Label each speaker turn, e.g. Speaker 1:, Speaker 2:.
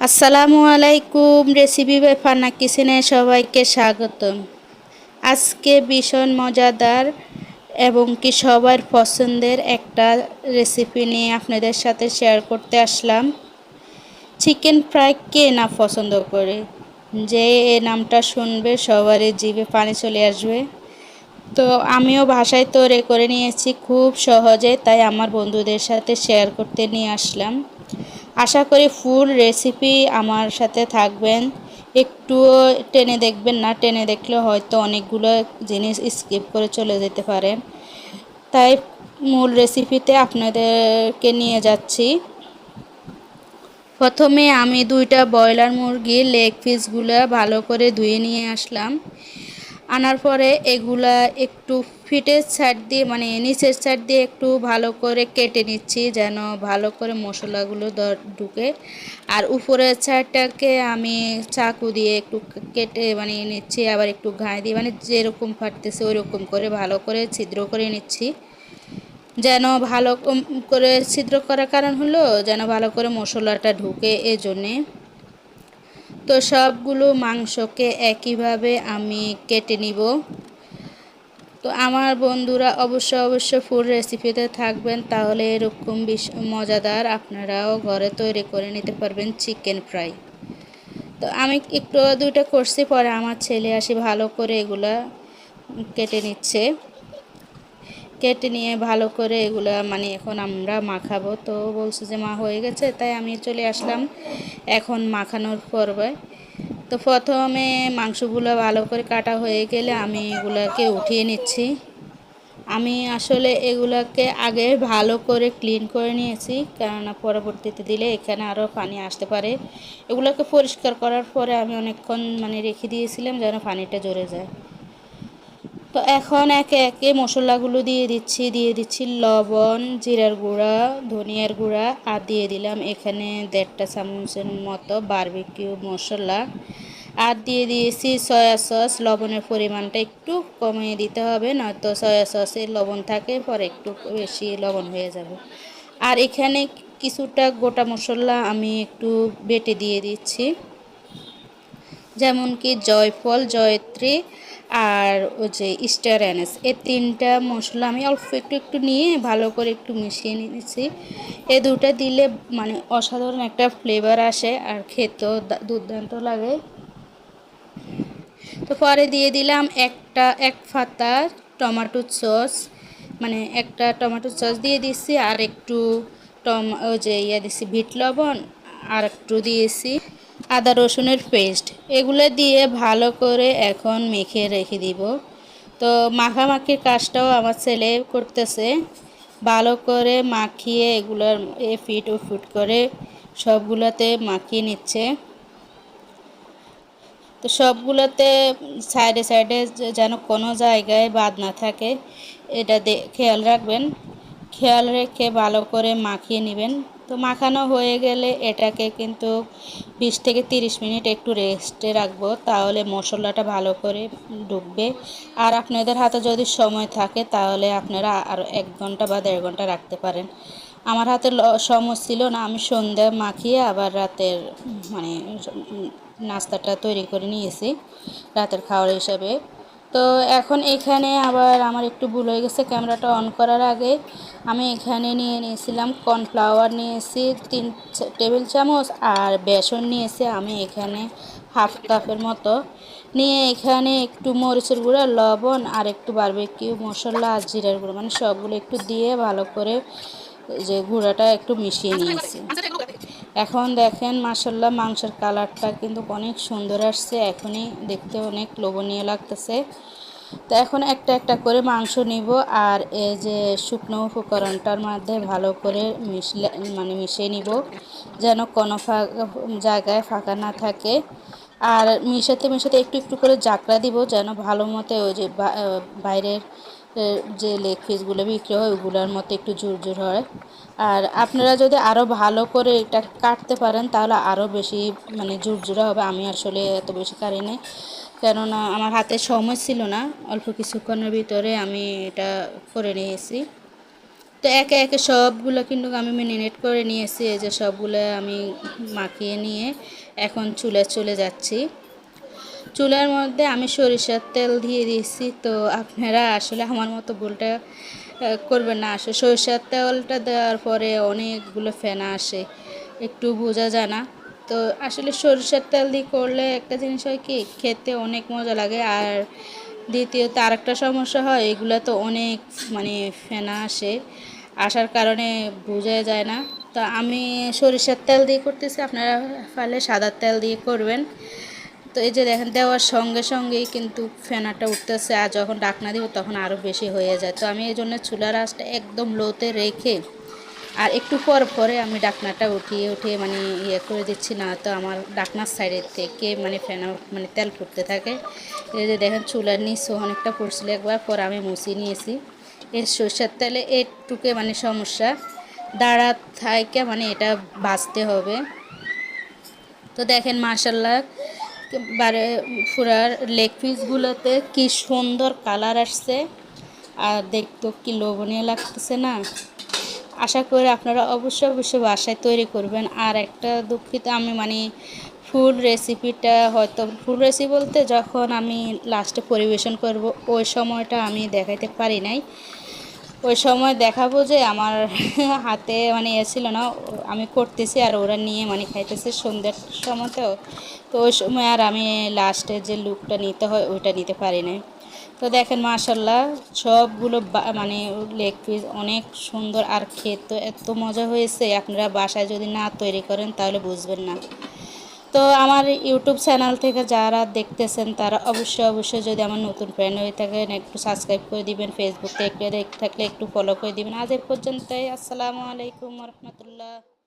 Speaker 1: আসসালামু আলাইকুম। Recipe by ফান্না কিচেনে সবাইকে স্বাগতম। আজকে ভীষণ মজাদার এবং কি সবার পছন্দের একটা রেসিপি নিয়ে আপনাদের সাথে শেয়ার করতে আসলাম। চিকেন ফ্রাই কে না পছন্দ করে, যে এই নামটা শুনবে সবারই জিভে পানি চলে আসবে। তো আমিও বাসায় তৈরি করে নিয়েছি খুব সহজে, তাই আমার বন্ধুদের সাথে শেয়ার করতে নিয়ে আসলাম। আশা করি ফুল রেসিপি আমার সাথে থাকবেন, একটুও টেনে দেখবেন না। টেনে দেখলে হয়তো অনেকগুলো জিনিস স্কিপ করে চলে যেতে পারেন, তাই মূল রেসিপিতে আপনাদেরকে নিয়ে যাচ্ছি। প্রথমে আমি দুইটা ব্রয়লার মুরগির লেগ পিসগুলো ভালো করে ধুয়ে নিয়ে আসলাম। আনার পরে এগুলা একটু ফিটের সাইড দিয়ে মানে নিচের সাইড দিয়ে একটু ভালো করে কেটে নিচ্ছি, যেন ভালো করে মশলাগুলো ঢুকে। আর উপরের সাইডটাকে আমি চাকু দিয়ে একটু কেটে মানে নিচ্ছি, আবার একটু ঘায়ে দিয়ে মানে যেরকম ফাটতেছে ওই রকম করে ভালো করে ছিদ্র করে নিচ্ছি, যেন ভালো করে ছিদ্র করার কারণ হলো যেন ভালো করে মশলাটা ঢুকে এজন্যে। তো সবগুলো মাংসকে একইভাবে আমি কেটে নিব। তো আমার বন্ধুরা অবশ্য ফুল রেসিপিতে থাকবেন, তাহলে এরকম মজাদার আপনারাও ঘরে তৈরি করে নিতে পারবেন চিকেন ফ্রাই। তো আমি একটু দুইটা করছি, পরে আমার ছেলে আসি ভালো করে এগুলা কেটে নিচ্ছে। কেটে নিয়ে ভালো করে এগুলা মানে এখন আমরা মাখাবো। তো বলছে যে মা হয়ে গেছে, তাই আমি চলে আসলাম এখন মাখানোর পর্বে। তো প্রথমে মাংসগুলো ভালো করে কাটা হয়ে গেলে আমি এগুলাকে উঠিয়ে নিচ্ছি। আমি আসলে এগুলাকে আগে ভালো করে ক্লিন করে নিয়েছি, কেননা পরবর্তীতে দিলে এখানে আরও পানি আসতে পারে। এগুলোকে পরিষ্কার করার পরে আমি অনেকক্ষণ মানে রেখে দিয়েছিলাম যেন পানিটা ঝরে যায়। তো এখন একে একে মশলাগুলো দিয়ে দিচ্ছি লবণ, জিরার গুঁড়া, ধনিয়ার গুঁড়া, আর দিয়ে দিলাম এখানে 1.5 চামচের মতো বারবিকিউ মশলা। আর দিয়ে দিয়েছি সয়া সস। লবণের পরিমাণটা একটু কমিয়ে দিতে হবে, নয়তো সয়া সসে লবণ থাকে, পরে একটু বেশি লবণ হয়ে যাবে। আর এখানে কিছুটা গোটা মশলা আমি একটু বেটে দিয়ে দিচ্ছি, যেমন কি জয়ফল, জয়ত্রী আর ওই যে স্টার অ্যানিস, এই 3টা মশলা আমি অল্প একটু নিয়ে ভালো করে একটু মিশিয়ে নিয়েছি। এই দুটো দিলে মানে অসাধারণ একটা ফ্লেভার আসে আর খেতেও দুর্দান্ত লাগে। তো পরে দিয়ে দিলাম এক ফাতা টমেটো সস, মানে একটা টমেটো সস দিয়ে দিচ্ছি, আর একটু ওই যে দিচ্ছি বিট লবণ, আর একটু দিয়েছি আদা রসুনের পেস্ট। এগুলো দিয়ে ভালো করে এখন মেখে রেখে দিব। তো মাখামাখির কাজটাও আমার ছেলে করতেছে, ভালো করে মাখিয়ে এগুলোর ফিট ও ফুট করে সবগুলোতে মাখিয়ে নিচ্ছে। তো সবগুলোতে সাইডে সাইডে যেন কোনো জায়গায় বাদ না থাকে, এটা খেয়াল রাখবেন। খেয়াল রেখে ভালো করে মাখিয়ে নেবেন। তো মাখানো হয়ে গেলে এটাকে কিন্তু 20 থেকে 30 মিনিট একটু রেস্টে রাখবো, তাহলে মশলাটা ভালো করে ঢুকবে। আর আপনাদের হাতে যদি সময় থাকে তাহলে আপনারা আরও 1 ঘন্টা বা 1.5 ঘন্টা রাখতে পারেন। আমার হাতে সময় ছিল না, আমি সন্ধ্যায় মাখিয়ে আবার রাতের মানে নাস্তাটা তৈরি করে নিয়েছি রাতের খাওয়ার হিসাবে। তো এখন এখানে আবার আমার একটু ভুল হয়ে গেছে, ক্যামেরাটা অন করার আগে আমি এখানে নিয়ে নিয়েছিলাম কর্নফ্লাওয়ার নিয়েছি 3 টেবিল চামচ, আর বেসন নিয়েছি আমি এখানে হাফ কাপের মতো নিয়ে, এখানে একটু মরিচের গুঁড়া, লবণ, আর একটু বারবিকিউ মশলা আর জিরার গুঁড়ো মানে সবগুলো একটু দিয়ে ভালো করে যে গুঁড়াটা একটু মিশিয়ে নিয়েছি। এখন দেখেন মাশাআল্লাহ মাংসের কালারটা কিন্তু অনেক সুন্দর আসছে, এখনই দেখতে অনেক লোভনীয় লাগতেছে। তো এখন একটা একটা করে মাংস নিব, আর এই যে শুকনো উপকরণটার মধ্যে ভালো করে মিশিয়ে নিব, যেন কোনো জায়গায় ফাঁকা না থাকে। আর মিশাতে একটু একটু করে জাকড়া দিব, যেন ভালো মতো ওই যে বাইরের যে লেগ পিসগুলো বিক্রি হয় ওগুলোর মতো একটু ঝুরঝুর হয়। আর আপনারা যদি আরও ভালো করে এটা কাটতে পারেন তাহলে আরও বেশি মানে ঝুরঝুরা হবে। আমি আসলে এত বেশি কাটি না, কেননা আমার হাতে সময় ছিল না, অল্প কিছুক্ষণের ভিতরে আমি এটা করে নিয়েছি। তো একে একে সবগুলো কিন্তু আমি মেরিনেট করে নিয়েছি। এই যে সবগুলো আমি মাখিয়ে নিয়ে এখন চুলায় চলে যাচ্ছি। চুলার মধ্যে আমি সরিষার তেল দিয়ে দিয়েছি। তো আপনারা আসলে আমার মতো ভুলটা করবেন না। আসলে সরিষার তেলটা দেওয়ার পরে অনেকগুলো ফেনা আসে, একটু বোঝা যায় না। তো আসলে সরিষার তেল দিয়ে করলে একটা জিনিস হয় কি, খেতে অনেক মজা লাগে। আর দ্বিতীয়ত আরেকটা সমস্যা হয়, এগুলো তো অনেক মানে ফেনা আসে, আসার কারণে বোঝা যায় না। তো আমি সরিষার তেল দিয়ে করতেছি, আপনারা পারলে সাদা তেল দিয়ে করবেন। তো এই যে দেখেন, দেওয়ার সঙ্গে সঙ্গেই কিন্তু ফেনাটা উঠতেছে, আর যখন ঢাকনা দিব তখন আরও বেশি হয়ে যায়। তো আমি এই জন্য চুলার আঁচটা একদম লোতে রেখে আর একটু পর পরে আমি ঢাকনাটা উঠিয়ে উঠিয়ে মানে করে দিচ্ছি, না তো আমার ঢাকনার সাইডের থেকে মানে ফেনা মানে তেল ফুটতে থাকে। এই যে দেখেন চুলার নিচে অনেকটা পড়ছিল, একবার পর আমি মুছিয়ে নিয়েছি। এর সরষের তেলে একটুকে মানে সমস্যা, দাঁড়া থাকে মানে এটা ভাজতে হবে। তো দেখেন মাশাল্লাহ বারে পুরার লেগ পিসগুলোতে কি সুন্দর কালার আসছে, আর দেখতেও কি লোভনীয় লাগতেছে না। আশা করি আপনারা অবশ্যই অবশ্যই বাসায় তৈরি করবেন। আর একটা দুঃখিত, আমি মানে ফুল রেসিপিটা হয়তো ফুল রেসিপি বলতে যখন আমি লাস্টে পরিবেশন করব ওই সময়টা আমি দেখাইতে পারি নাই। ওই সময় দেখাবো যে আমার হাতে মানে ছিল না, আমি করতেছি আর ওরা নিয়ে মানে খাইতেছে সন্ধ্যার সময়তেও। তো ওই সময় আর আমি লাস্টের যে লুকটা নিতে হয় ওইটা নিতে পারি না। তো দেখেন মাশাল্লাহ সবগুলো মানে লেগ পিস অনেক সুন্দর, আর খেতে এত মজা হয়েছে, আপনারা বাসায় যদি না তৈরি করেন তাহলে বুঝবেন না। তো আমার ইউটিউব চ্যানেল থেকে যারা দেখতেছেন তারা অবশ্যই অবশ্যই, যদি আমার নতুন ফ্রেন্ড হয়ে থাকেন একটু সাবস্ক্রাইব করে দিবেন, ফেসবুক থেকে থাকলে একটু ফলো করে দিবেন। আজ এ পর্যন্তই, আসসালামু আলাইকুম রহমতুল্লাহ।